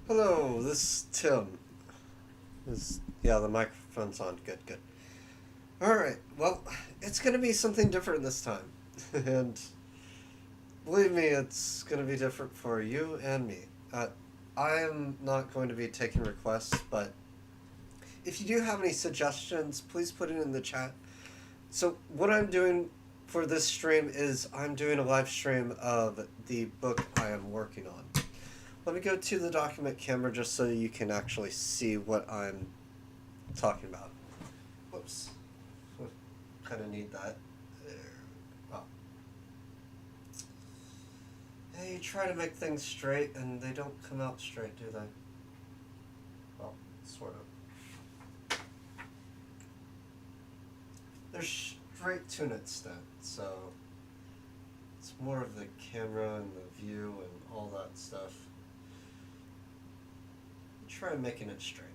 Hello, this is Tim. Yeah, the microphone's on. Good, good. Alright, well, it's gonna be something different this time. And believe me, it's gonna be different for you and me. I am not going to be taking requests, but if you do have any suggestions, please put it in the chat. So, what I'm doing for this stream is I'm doing a live stream of the book I am working on. Let me go to the document camera just so you can actually see what I'm talking about. Whoops. Kind of need that. There. Well. Hey, you try to make things straight and they don't come out straight, do they? Well, sort of. They're straight to an extent, so it's more of the camera and the view and all that stuff. Try making it straight.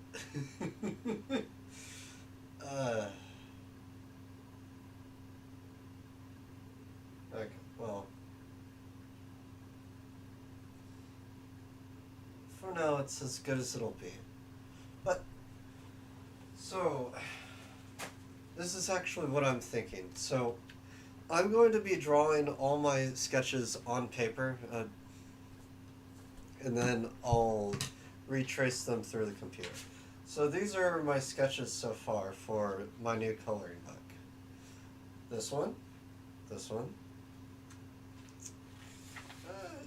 Okay, well, for now it's as good as it'll be. But, so, this is actually what I'm thinking. So, I'm going to be drawing all my sketches on paper, and then I'll retrace them through the computer. So these are my sketches so far for my new coloring book. This one.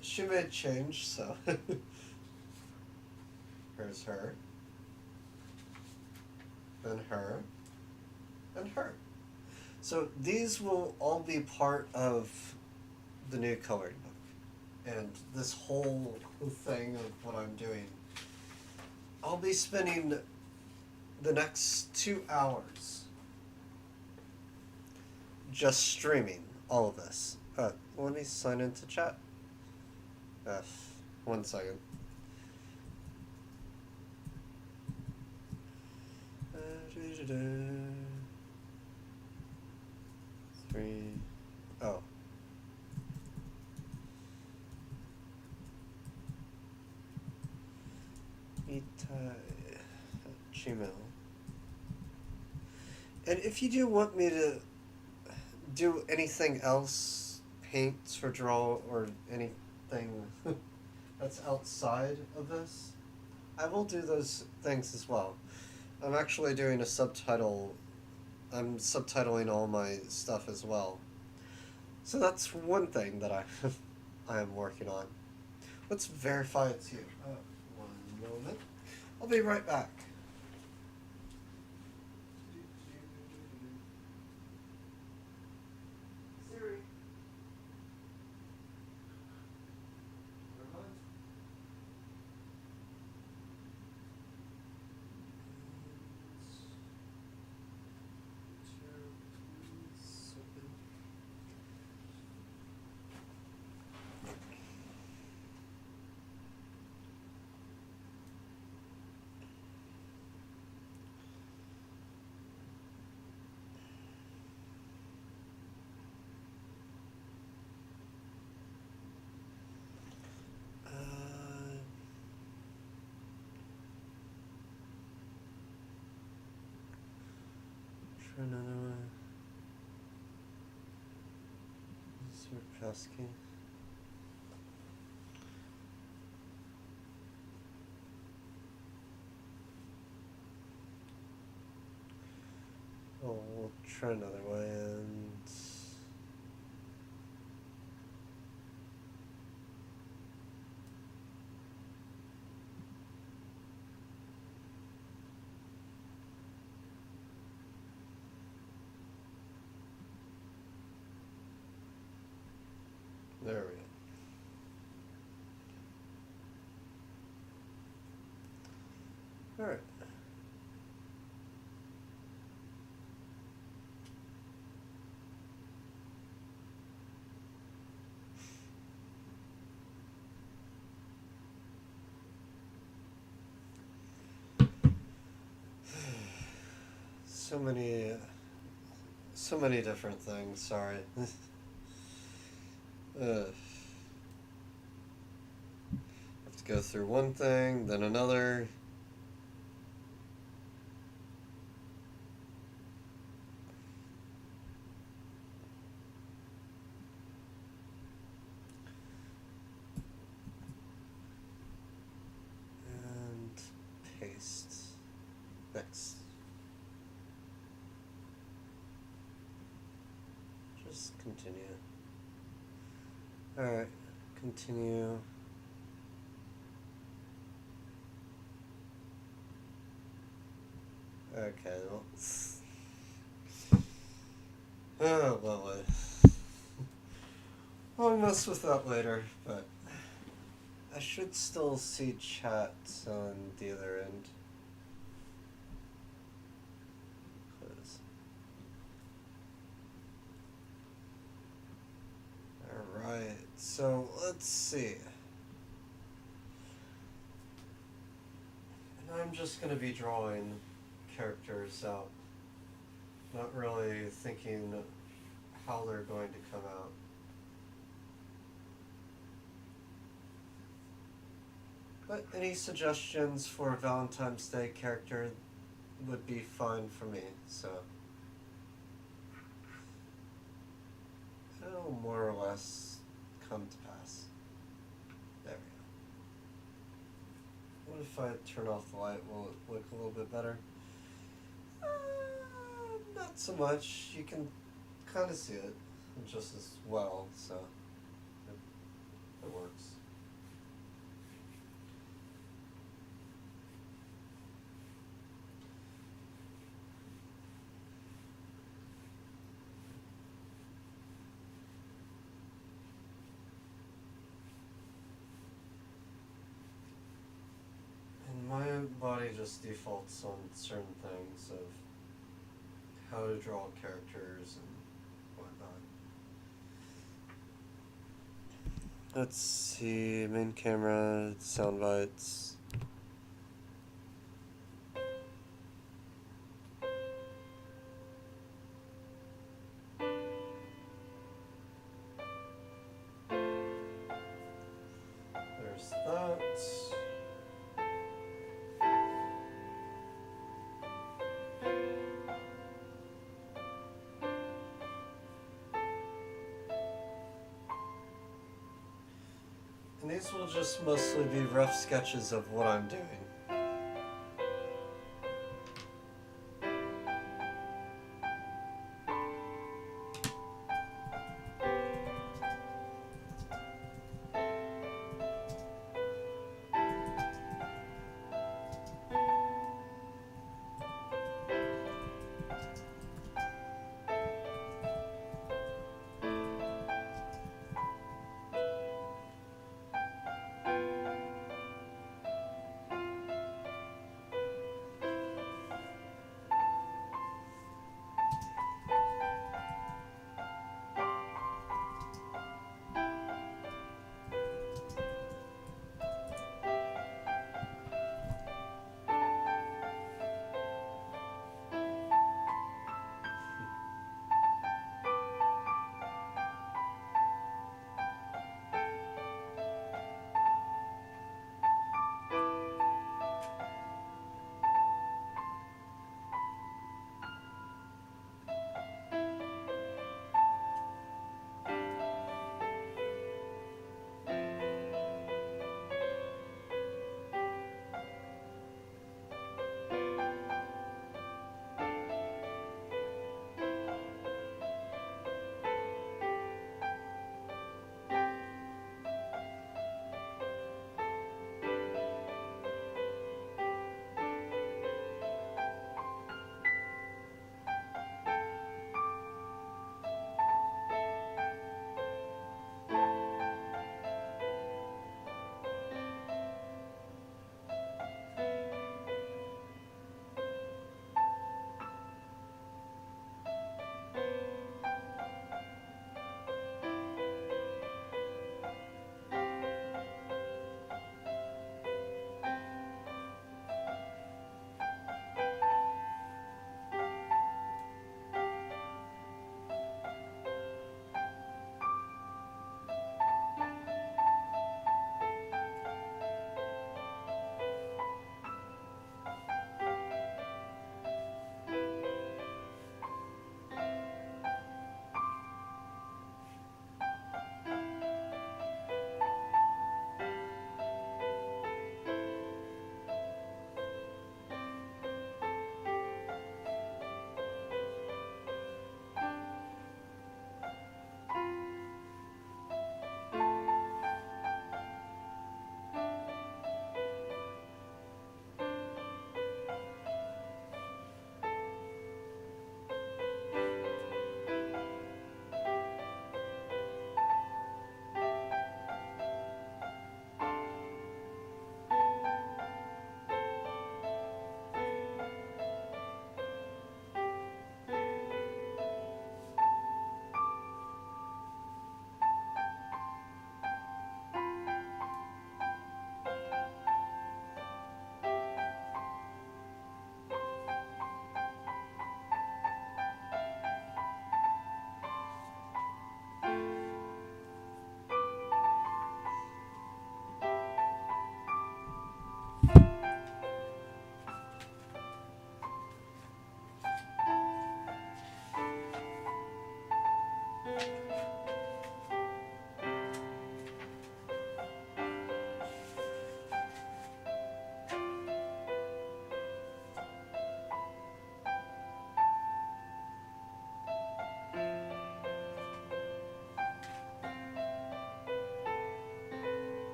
She made change, so here's her, then her, and her. So these will all be part of the new coloring book. And this whole thing of what I'm doing, I'll be spending the next 2 hours just streaming all of this. Let me sign into chat. 1 second. Three. Oh. Gmail. And if you do want me to do anything else, paint or draw or anything that's outside of this, I will do those things as well. I'm actually doing a subtitle. I'm subtitling all my stuff as well. So that's one thing that I am working on. Let's verify it's you. 1 moment. I'll be right back. Siri. Try another one. Pesky. Oh, we'll try another way and there we go. Alright. So many different things, sorry. Have to go through one thing, then another. And paste. Next. Just continue. Alright, continue. Okay, well. Oh, well, I'll mess with that later, but I should still see chat on the other end. Close. Alright, so let's see. And I'm just going to be drawing characters out, not really thinking how they're going to come out. But any suggestions for a Valentine's Day character would be fine for me, so it'll more or less come to pass. There we go. What if I turn off the light? Will it look a little bit better? Not so much. You can kind of see it just as well, so it works. And my body just defaults on certain things of how to draw characters and whatnot. Let's see, main camera, sound bites. There's that. And these will just mostly be rough sketches of what I'm doing.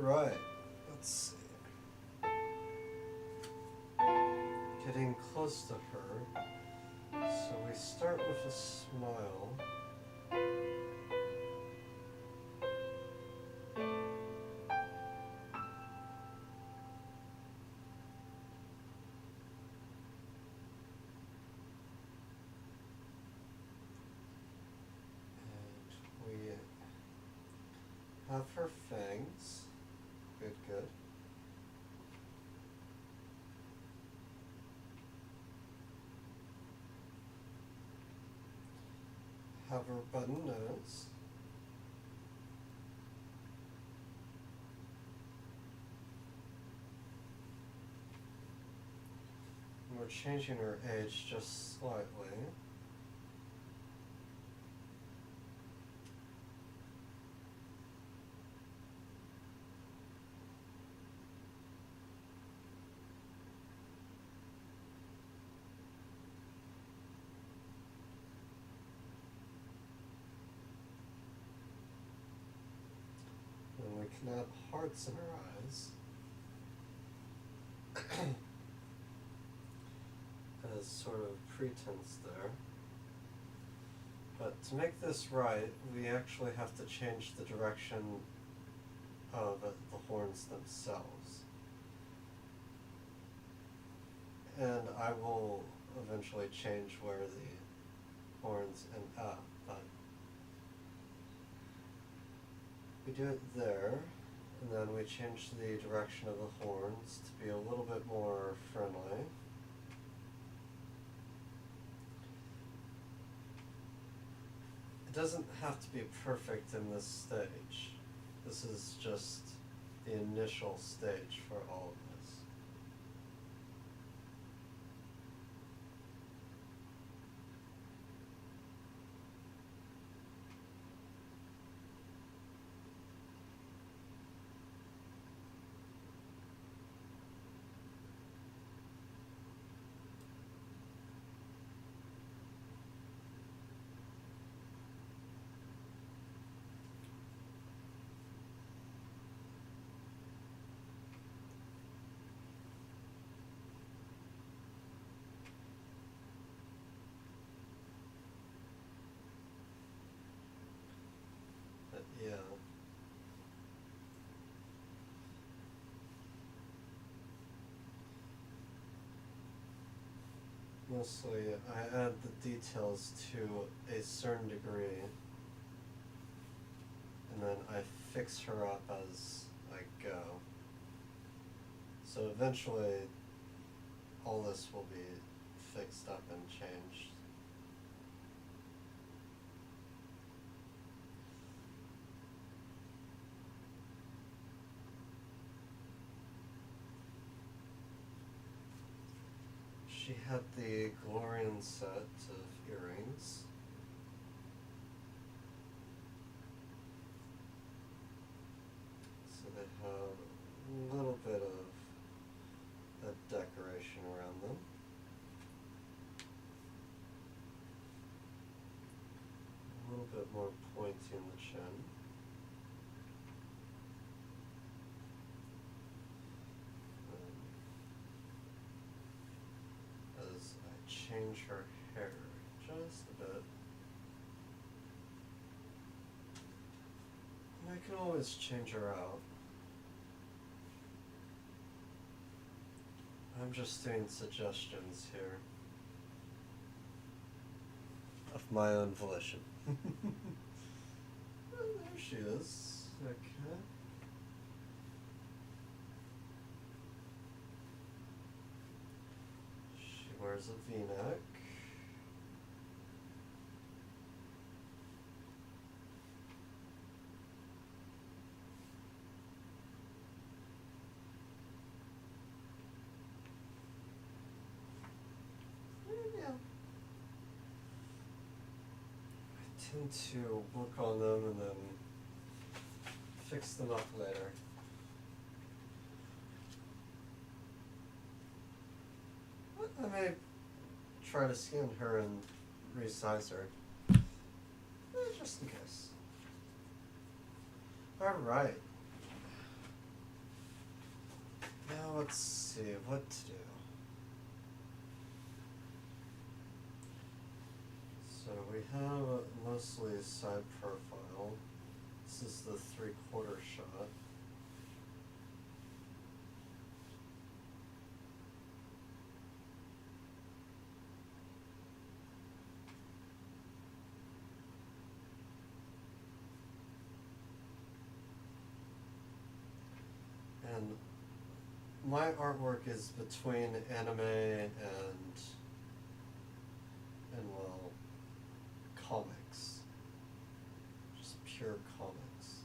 Alright, let's see. Getting close to her. So we start with a smile. And we have her fangs. Good, good. Have her button nose. And we're changing her age just slightly. And we can add hearts in her eyes. As sort of pretense there. But to make this right, we actually have to change the direction of the horns themselves. And I will eventually change where the horns end up, but we do it there, and then we change the direction of the horns to be a little bit more friendly. It doesn't have to be perfect in this stage. This is just the initial stage for all of this. But yeah. Mostly I add the details to a certain degree, and then I fix her up as I go. So eventually all this will be fixed up and changed. She had the Glorian set of earrings. So they have a little bit of a decoration around them. A little bit more pointy in the chin. As I change her hair just a bit. And I can always change her out. I'm just doing suggestions here. Of my own volition. Well, there she is. Okay. She wears a V-neck. Tend to work on them and then fix them up later. I may try to scan her and resize her, just in case. Alright. Now let's see what to do. So we have mostly side profile. This is the 3/4 shot. And my artwork is between anime and well, comics. Just pure comics.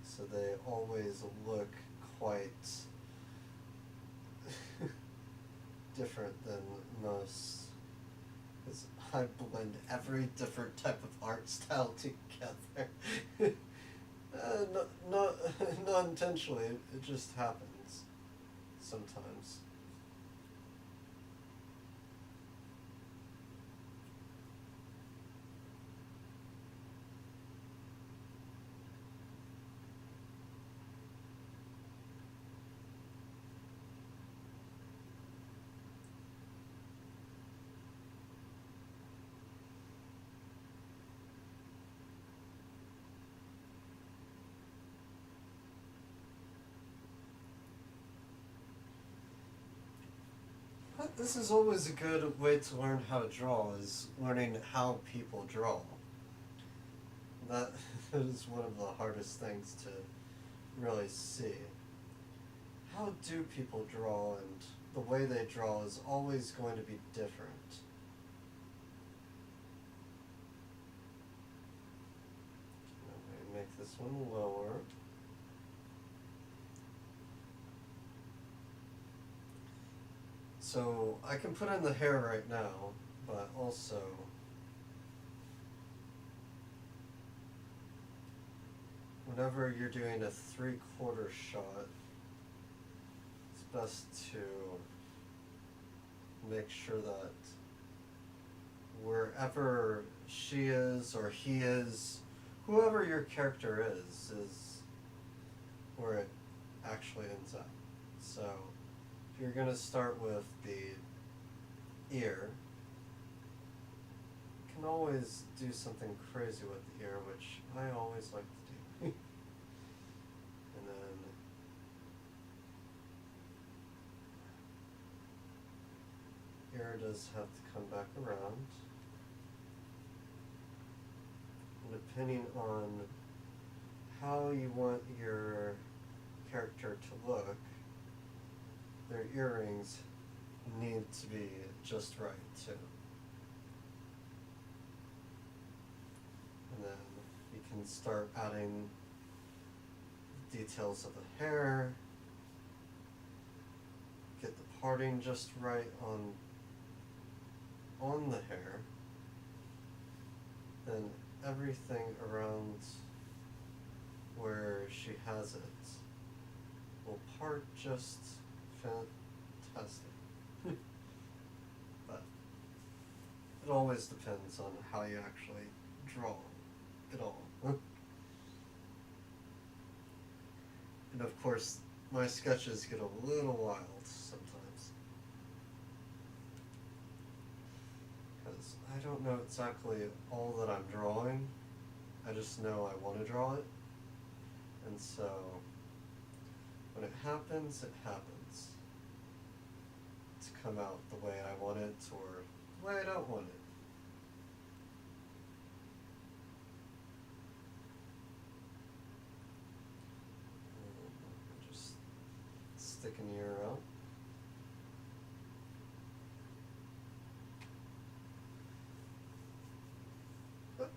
So they always look quite different than most, because I blend every different type of art style together. Not intentionally, it just happens sometimes. But this is always a good way to learn how to draw, is learning how people draw. That is one of the hardest things to really see. How do people draw, and the way they draw is always going to be different. I'm going to make this one lower. So I can put in the hair right now, but also whenever you're doing a 3/4 shot, it's best to make sure that wherever she is or he is, whoever your character is where it actually ends up. So if you're going to start with the ear, you can always do something crazy with the ear, which I always like to do. And then ear does have to come back around. And depending on how you want your character to look, their earrings need to be just right too. And then you can start adding details of the hair, get the parting just right on the hair, then everything around where she has it will part just fantastic. But it always depends on how you actually draw it all. And of course, my sketches get a little wild sometimes, because I don't know exactly all that I'm drawing. I just know I want to draw it, and so when it happens, it happens. To come out the way I want it or the way I don't want it. And just stick an ear out. But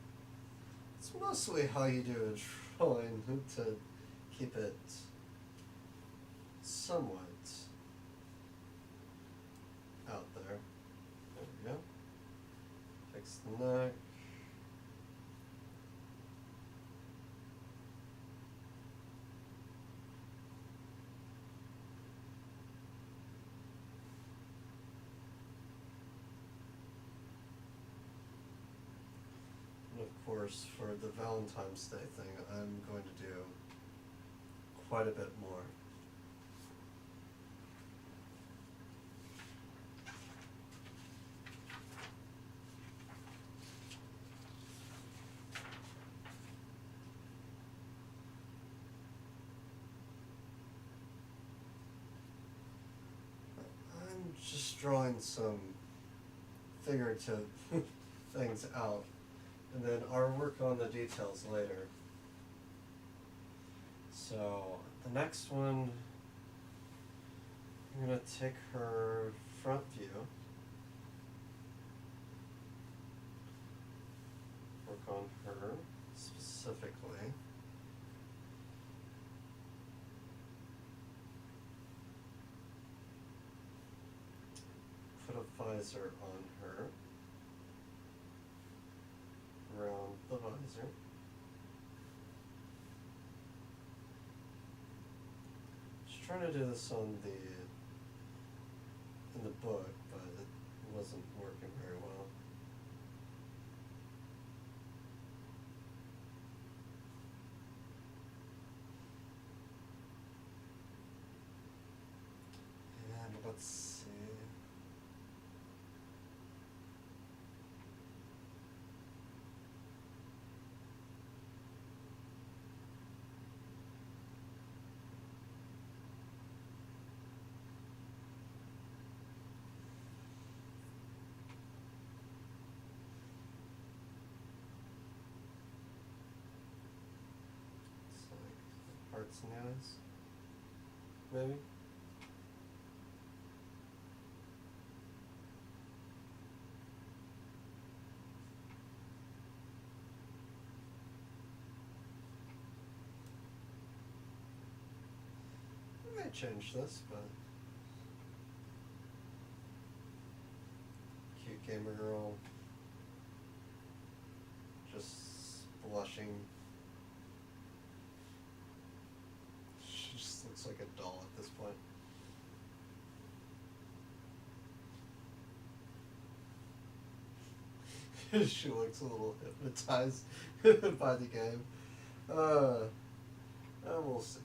it's mostly how you do a drawing to keep it somewhat out there. There we go. Fix the neck. course, for the Valentine's Day thing, I'm going to do quite a bit more. I'm just drawing some figurative things out, and then I'll work on the details later. So the next one, I'm going to take her front view, work on her specifically. Put a visor on her, around the visor. Just trying to do this on in the book, but it wasn't working very well. And let's see. Hearts and eyes, maybe? I might change this, but cute gamer girl, just blushing. She just looks like a doll at this point. She looks a little hypnotized by the game. We'll see.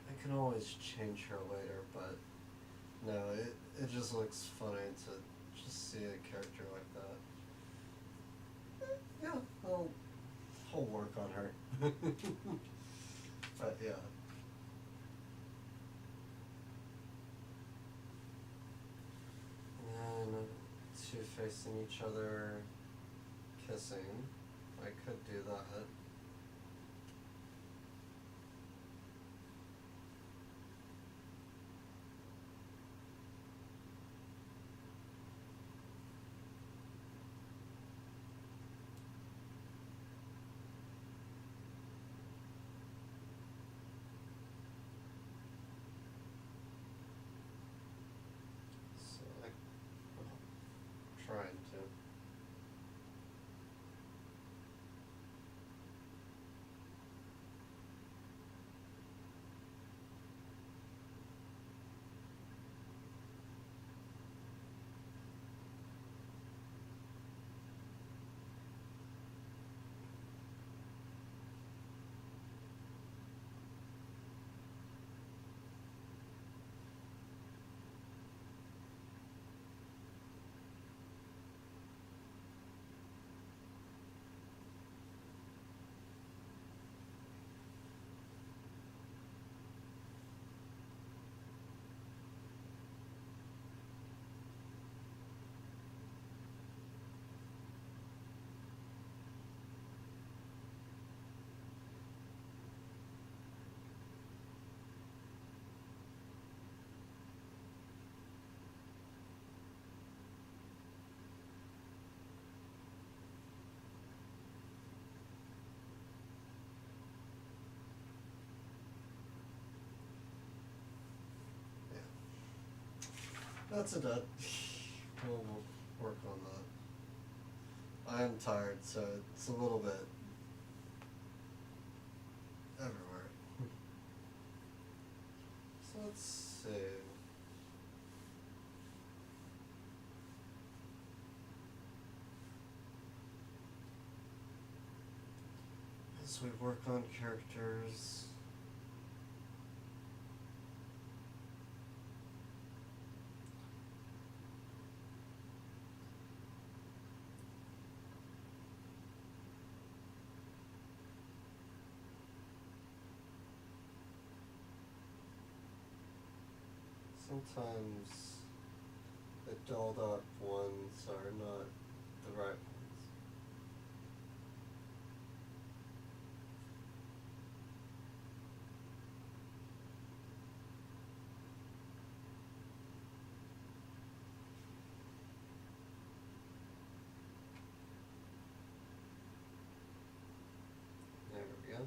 I can always change her later, but no, it just looks funny to just see a character like that. Yeah, I'll work on her. But yeah. And then two facing each other, kissing. I could do that. Trying to. That's a dud. We'll work on that. I am tired, so it's a little bit everywhere. So let's see. As we work on characters, sometimes the dolled up ones are not the right ones. There we go.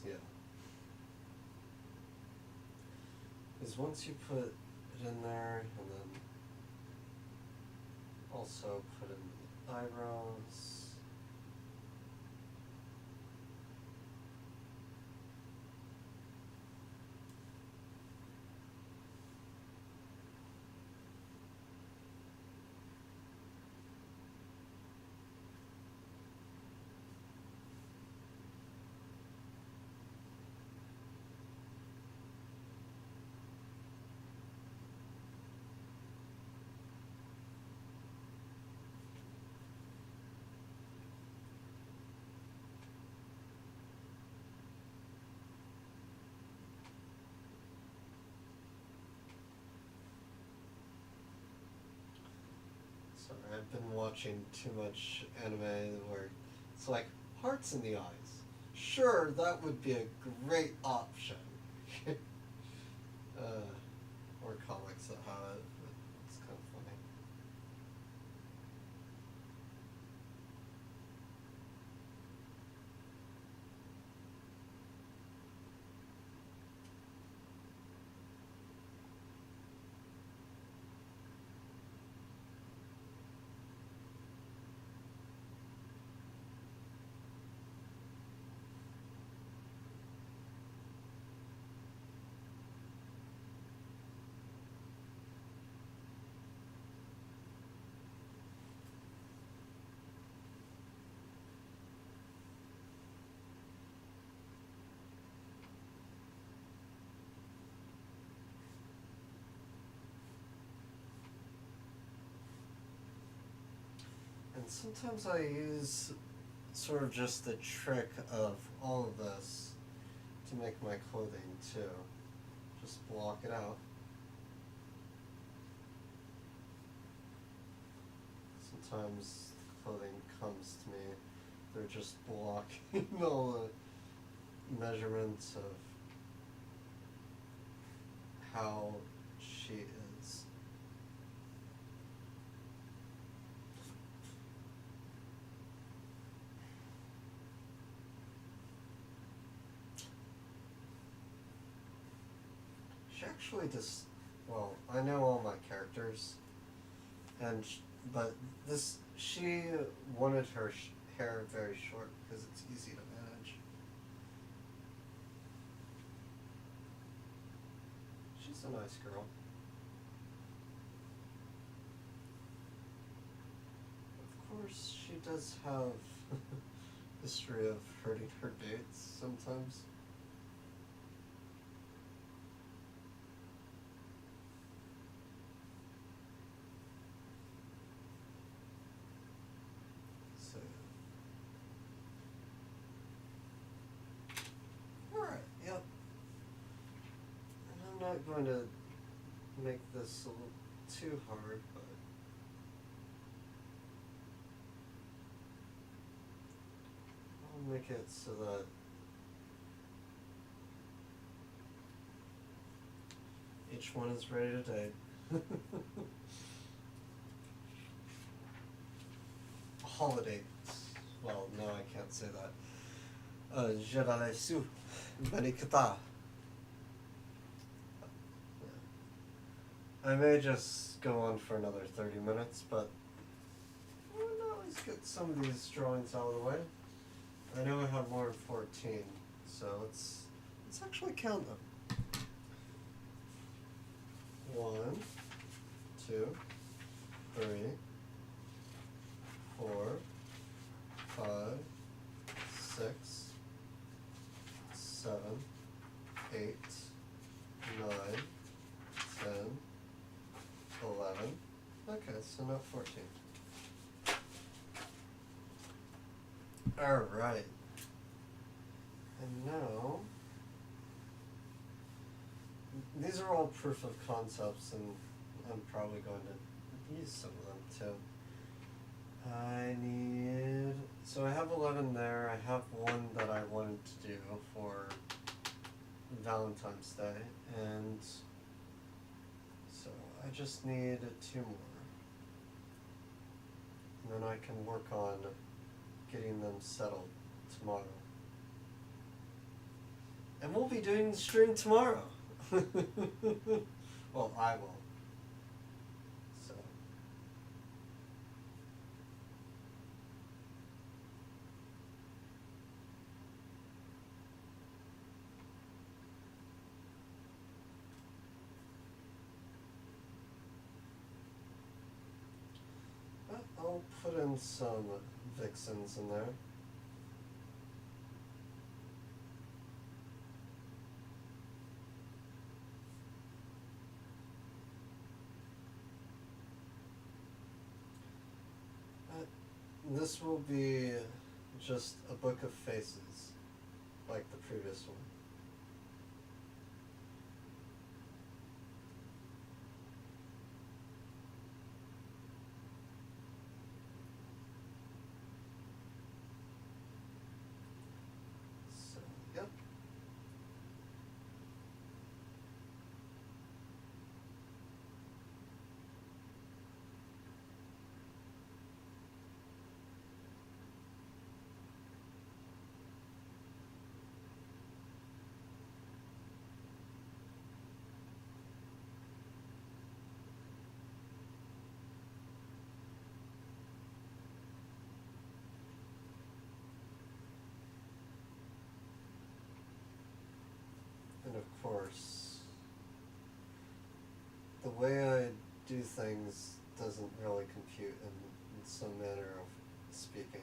Yeah. Because once you put it in there, and then also put in the eyebrows. Sorry, I've been watching too much anime where it's like hearts in the eyes. Sure, that would be a great option. Or comics that have it. It's kind of funny. And sometimes I use sort of just the trick of all of this to make my clothing too. Just block it out. Sometimes clothing comes to me, they're just blocking all the measurements of how she is. She actually just, well, I know all my characters, and but she wanted her hair very short because it's easy to manage. She's a nice girl. Of course, she does have history of hurting her dates sometimes. So, alright, yep. And I'm not going to make this a little too hard, but make it so that each one is ready to date. Holiday. Well, no, I can't say that. Je la su. Benikata. I may just go on for another 30 minutes, but we'll at least get some of these drawings out of the way. I know we have more than 14, so let's actually count them. 1, 2, 3, 4, 5, 6, 7, 8, 9, 10, 11. Okay, so not 14. Alright. And now, these are all proof of concepts, and I'm probably going to use some of them too. So I have 11 there. I have one that I wanted to do for Valentine's Day, and so I just need 2 more. And then I can work on getting them settled tomorrow. And we'll be doing the stream tomorrow. Well, I will. So. I'll put in some vixens in there. This will be just a book of faces, like the previous one. So, yep. And of course, the way I do things doesn't really compute in some manner of speaking.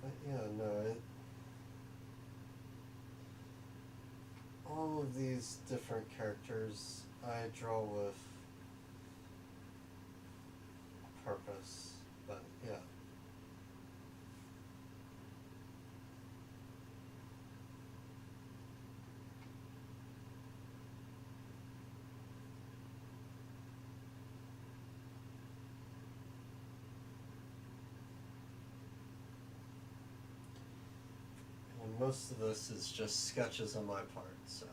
But yeah, no, all of these different characters I draw with purpose, but yeah. And most of this is just sketches on my part, so.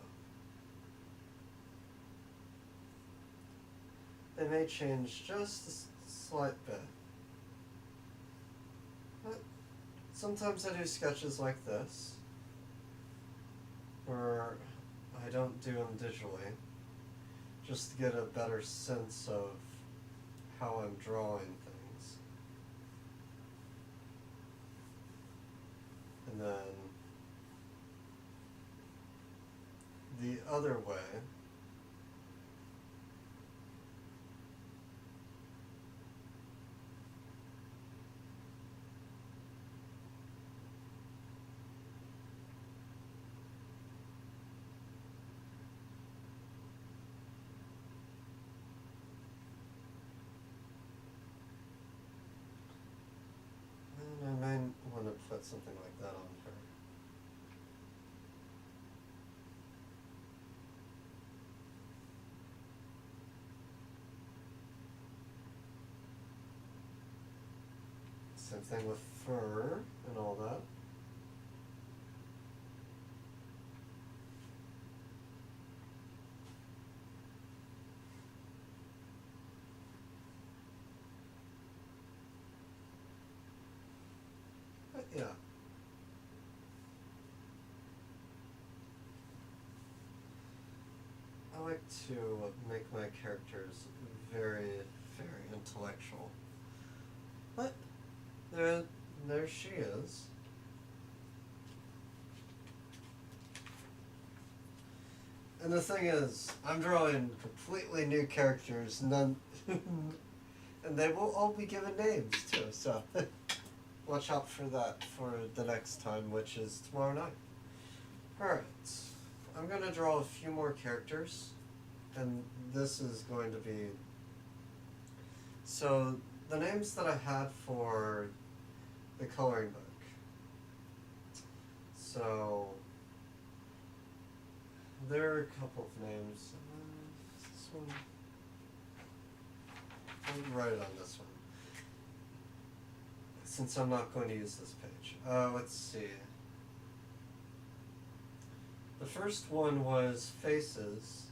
They may change just a slight bit. But sometimes I do sketches like this, where I don't do them digitally, just to get a better sense of how I'm drawing things. And then the other way something like that on her. Same thing with fur and all that. But yeah. I like to make my characters very, very intellectual. But there she is. And the thing is, I'm drawing completely new characters, none, and they will all be given names too. So watch out for that for the next time, which is tomorrow night. All right, I'm gonna draw a few more characters, and this is going to be. So the names that I had for the coloring book. So there are a couple of names. This one. I'll write it on this one, since I'm not going to use this page. Let's see. The first one was faces.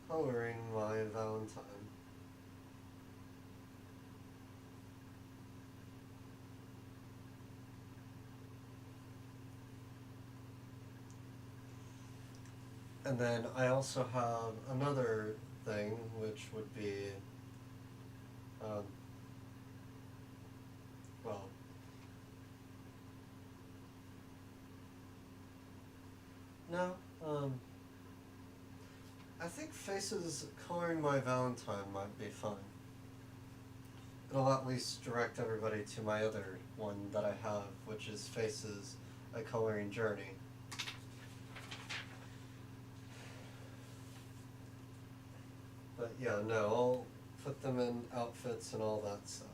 Coloring my Valentine. And then I also have another thing, which would be, well, no, I think faces coloring my Valentine might be fun. It'll at least direct everybody to my other one that I have, which is faces, a coloring journey. But yeah, no, I'll put them in outfits and all that stuff.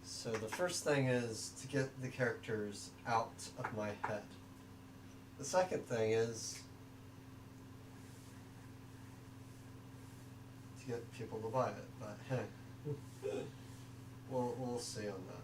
So the first thing is to get the characters out of my head. The second thing is to get people to buy it, but hey, we'll see on that.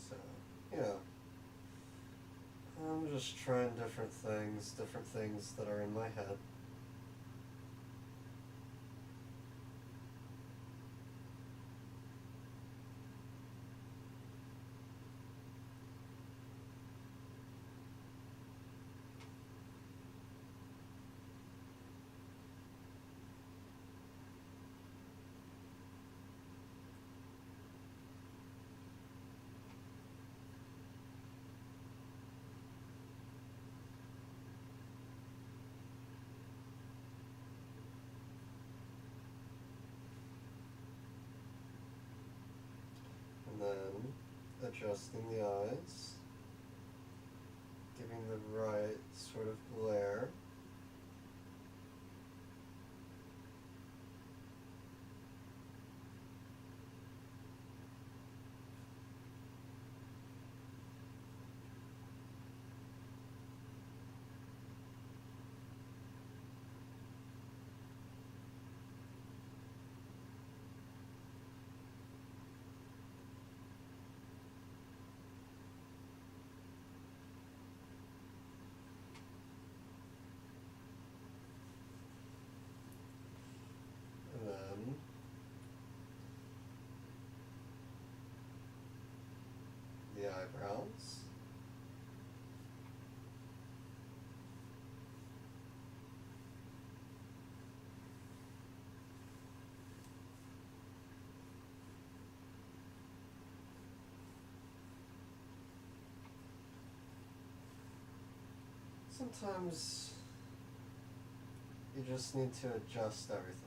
So, yeah. I'm just trying different things that are in my head. And then adjusting the eyes, giving the right sort of glare. Sometimes you just need to adjust everything.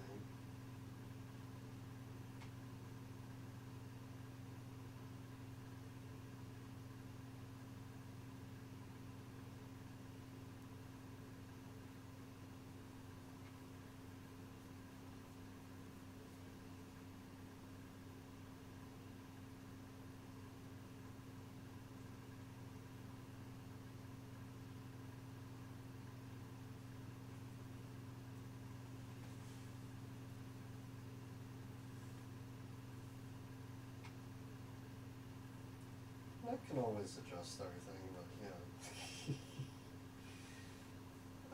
I can always adjust everything, but yeah.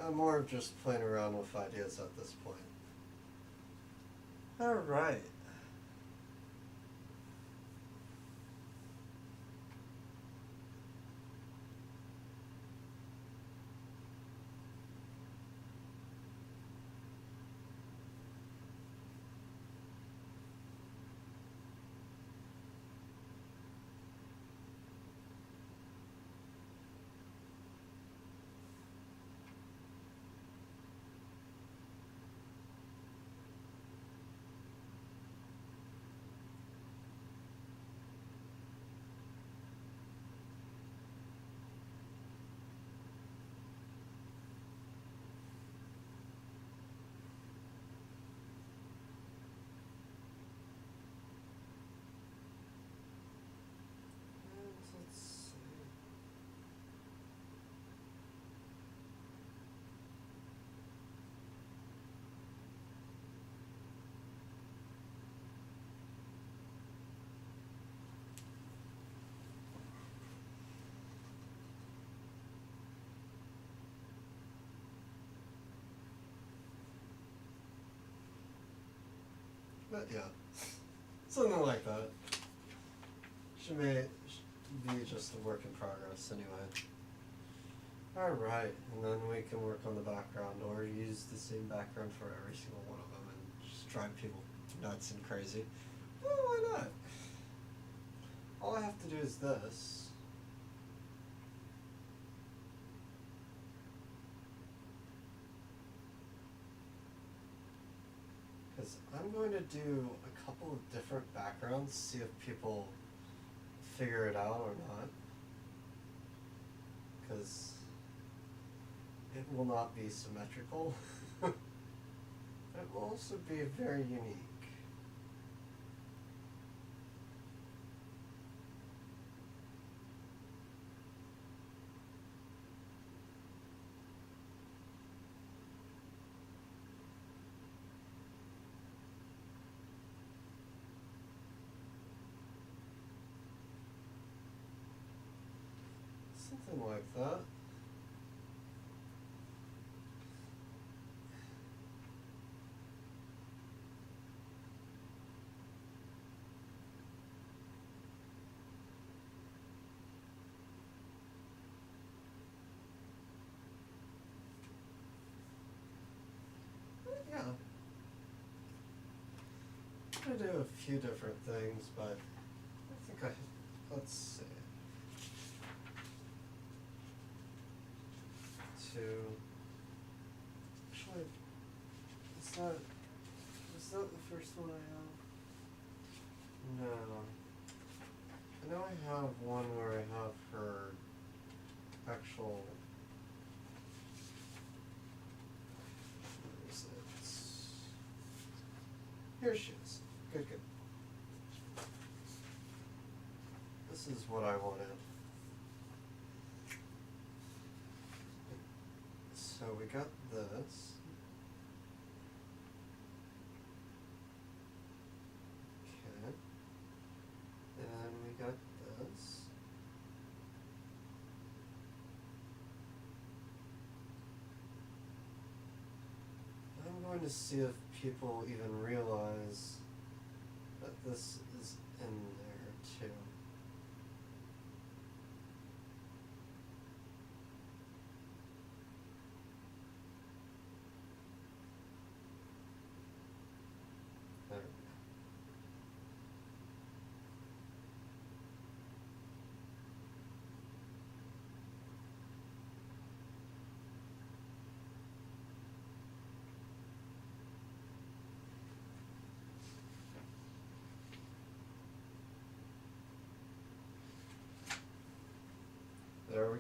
I'm more of just playing around with ideas at this point. Alright. Let's see. But yeah, something like that. Should be just a work in progress anyway. Alright, and then we can work on the background or use the same background for every single one of them and just drive people nuts and crazy. Well, why not? All I have to do is this. Because I'm going to do a couple of different backgrounds, see if people figure it out or not. Because it will not be symmetrical. It will also be very unique. Something like that. Yeah. I'm going to do a few different things, but I think let's see. Actually, is that the first one I have? No. I know I have one where I have her actual, where is it? Here she is. Good. This is what I wanted. So we got this. Okay. And we got this. I'm going to see if people even realize that this is in there too. There.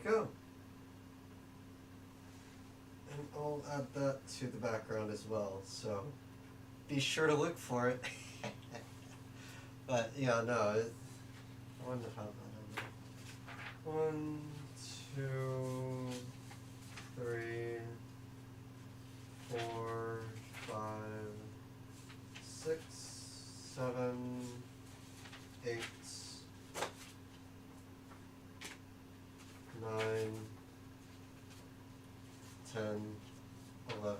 we go. And I'll add that to the background as well, so be sure to look for it. But yeah, no, I wonder how that on there. 1, 2, 3, 4, 5, 6, 7, 8, 9, 10, 11,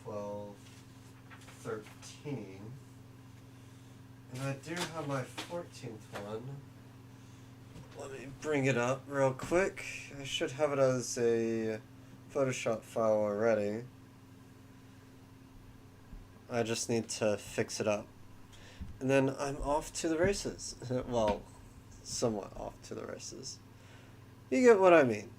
12, 13. And I do have my 14th one. Let me bring it up real quick. I should have it as a Photoshop file already. I just need to fix it up. And then I'm off to the races. Well, somewhat off to the races. You get what I mean.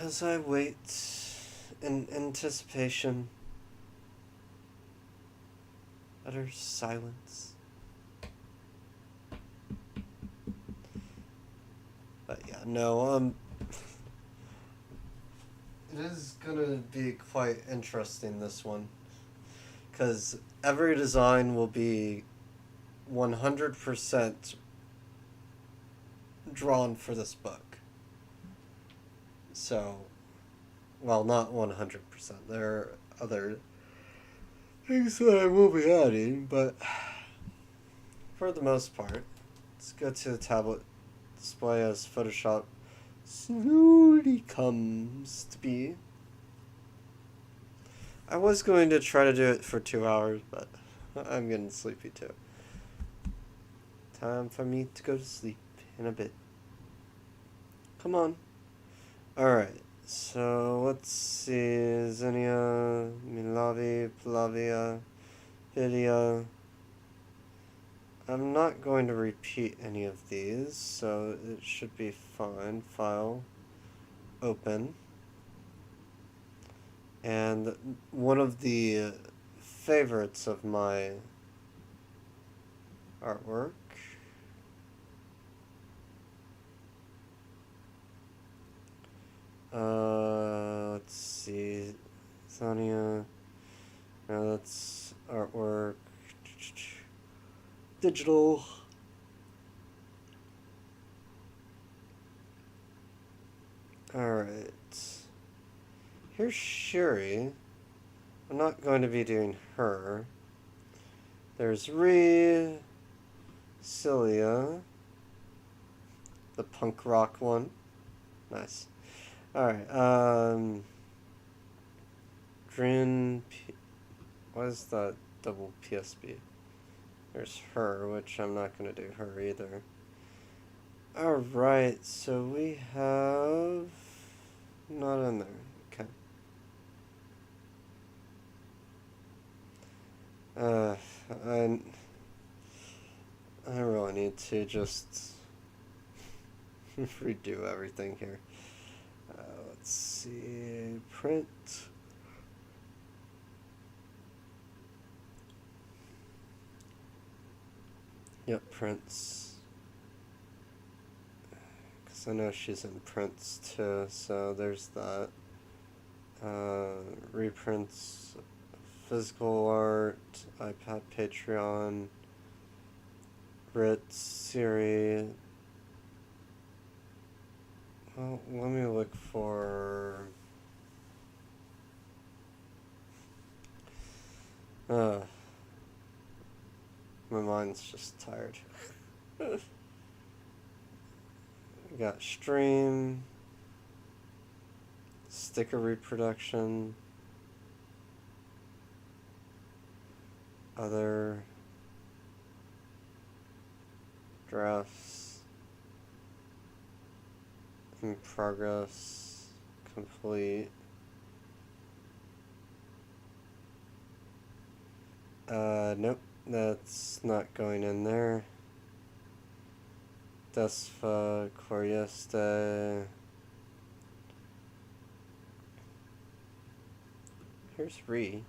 As I wait in anticipation, utter silence. But yeah, no, it is gonna be quite interesting, this one, because every design will be 100% drawn for this book. So, well, not 100%. There are other things that I will be adding, but for the most part, let's go to the tablet display as Photoshop slowly comes to be. I was going to try to do it for 2 hours, but I'm getting sleepy too. Time for me to go to sleep in a bit. Come on. Alright, so let's see. Xenia, Milavi, Plavia, Hylia. I'm not going to repeat any of these, so it should be fine. File, open. And one of the favorites of my artwork, let's see, Sonia, now that's artwork, digital, alright, here's Shuri. I'm not going to be doing her. There's Celia, the punk rock one, nice. Alright, what is that double PSB? There's her, which I'm not going to do her either. Alright, so we have... not in there, okay. I really need to just redo everything here. Let's see, print. Yep, prints. Because I know she's in prints too, so there's that. Reprints, physical art, iPad Patreon, Ritz, Siri. Well, let me look for... my mind's just tired. We got stream, sticker reproduction, other, drafts, in progress, complete. Nope, that's not going in there. Desfa, Corieste, Here's Ree.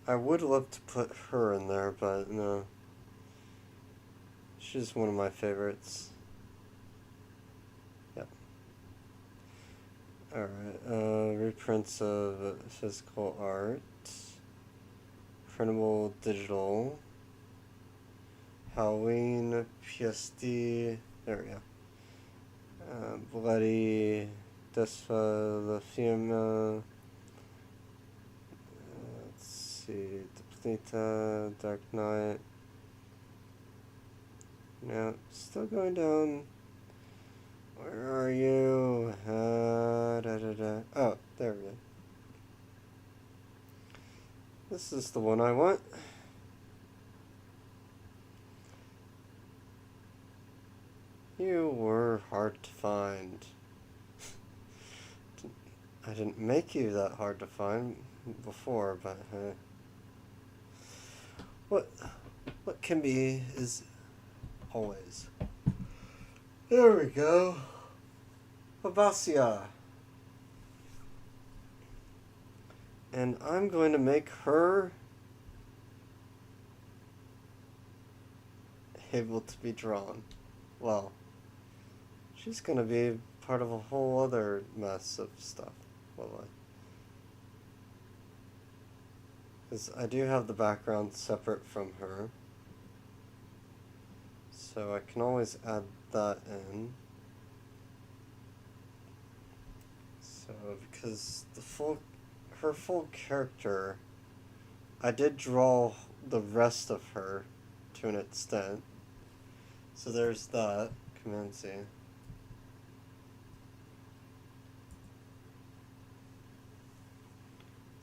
I would love to put her in there, but no. She's one of my favorites. Yep. Alright, reprints of physical art. Printable digital. Halloween, PSD. There we go. Bloody Desfa La Firma. Let's see. Depleta, Dark Knight. No, still going down. Where are you? Oh, there we go. This is the one I want. You were hard to find. I didn't make you that hard to find before, but what can be is always. There we go. Babasia. And I'm going to make her able to be drawn. Well, she's going to be part of a whole other mess of stuff. Because I do have the background separate from her. So I can always add that in. So because her full character, I did draw the rest of her to an extent. So there's that. Command C.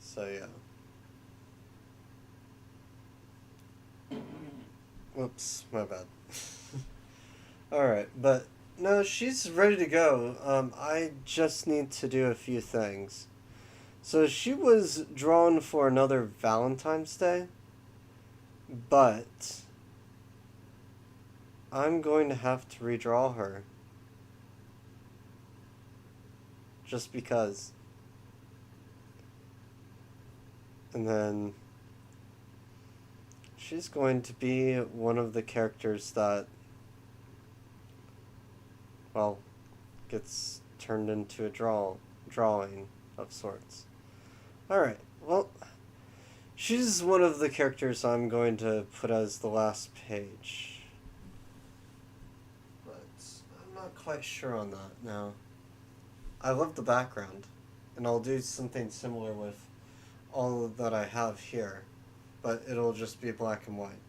So yeah. Whoops, my bad. Alright, but no, she's ready to go. I just need to do a few things. So she was drawn for another Valentine's Day, but I'm going to have to redraw her. Just because. And then she's going to be one of the characters that, well, gets turned into a drawing of sorts. Alright, well, she's one of the characters I'm going to put as the last page. But I'm not quite sure on that now. I love the background, and I'll do something similar with all that I have here, but it'll just be black and white.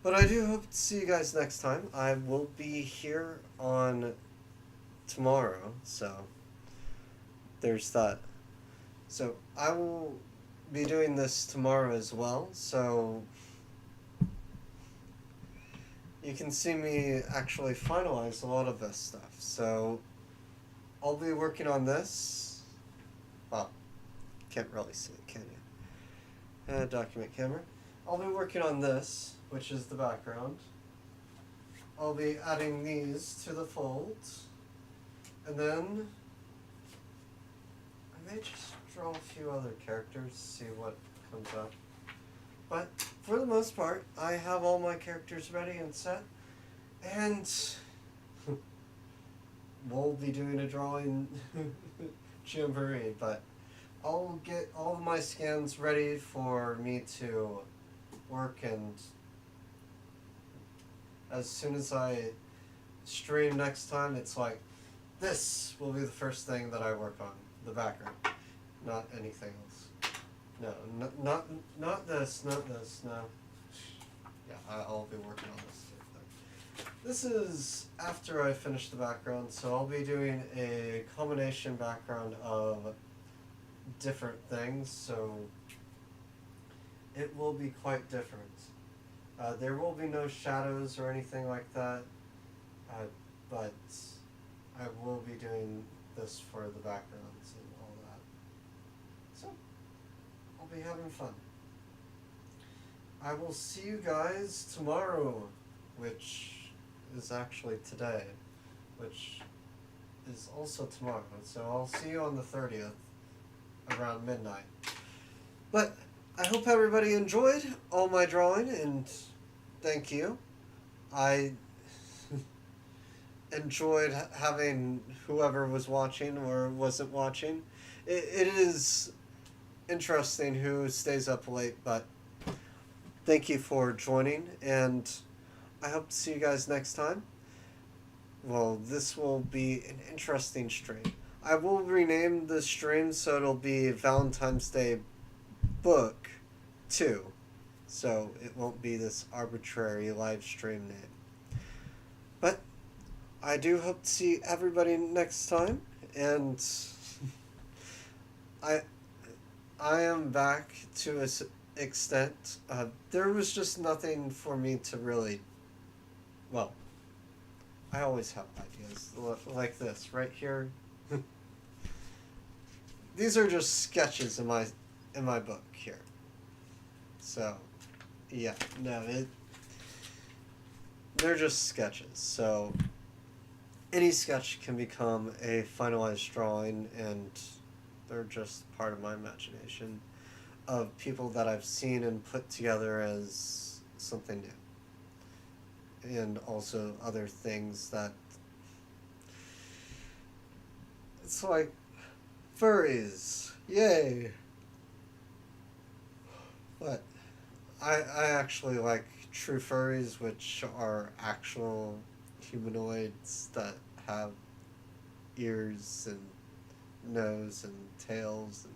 But I do hope to see you guys next time. I will be here on tomorrow, so there's that. So I will be doing this tomorrow as well, so you can see me actually finalize a lot of this stuff. So I'll be working on this. Well, can't really see it, can you? Document camera. I'll be working on this, which is the background. I'll be adding these to the folds. And then I may just draw a few other characters, see what comes up. But for the most part, I have all my characters ready and set. And we'll be doing a drawing jamboree, but I'll get all of my scans ready for me to work, and as soon as I stream next time, it's like, this will be the first thing that I work on, the background, not anything else. No, not this, no. Yeah, I'll be working on this too. This is after I finish the background, so I'll be doing a combination background of different things, so it will be quite different. There will be no shadows or anything like that, but I will be doing this for the backgrounds and all that. So, I'll be having fun. I will see you guys tomorrow, which is actually today, which is also tomorrow. So I'll see you on the 30th. around midnight. But I hope everybody enjoyed all my drawing, and thank you. I enjoyed having whoever was watching or wasn't watching. It is interesting who stays up late, but thank you for joining, and I hope to see you guys next time. Well, this will be an interesting stream. I will rename the stream so it'll be Valentine's Day Book 2. So it won't be this arbitrary live stream name. But I do hope to see everybody next time, and I am back to an extent. There was just nothing for me to really, well, I always have ideas like this right here. These are just sketches in my book here. So, yeah, no, they're just sketches. So, any sketch can become a finalized drawing, and they're just part of my imagination of people that I've seen and put together as something new. And also other things that, it's like furries, yay. But I actually like true furries, which are actual humanoids that have ears and nose and tails, and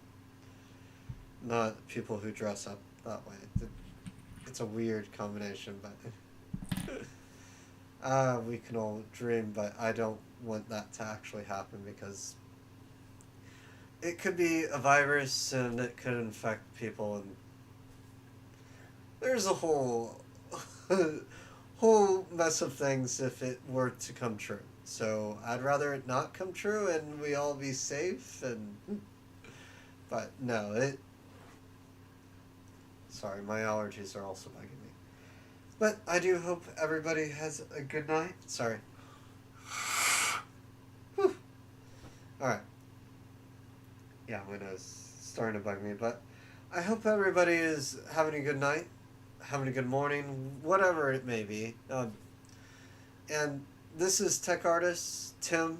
not people who dress up that way. It's a weird combination, but we can all dream, but I don't want that to actually happen, because it could be a virus and it could infect people, and there's a whole mess of things if it were to come true. So I'd rather it not come true and we all be safe, and but no, sorry, my allergies are also bugging me. But I do hope everybody has a good night. Sorry. Whew. Alright. Yeah, my nose is starting to bug me, but I hope everybody is having a good night, having a good morning, whatever it may be. And this is Tech Artist Tim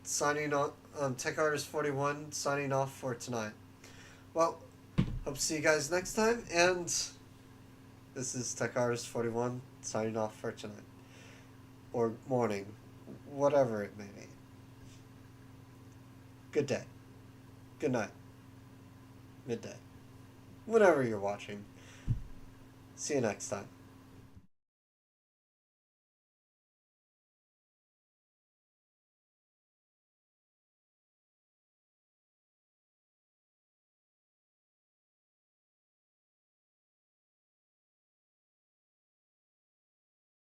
signing on, TechArtist41 signing off for tonight. Well, hope to see you guys next time, and this is TechArtist41 signing off for tonight. Or morning, whatever it may be. Good day. Good night. Midday. Whenever you're watching. See you next time.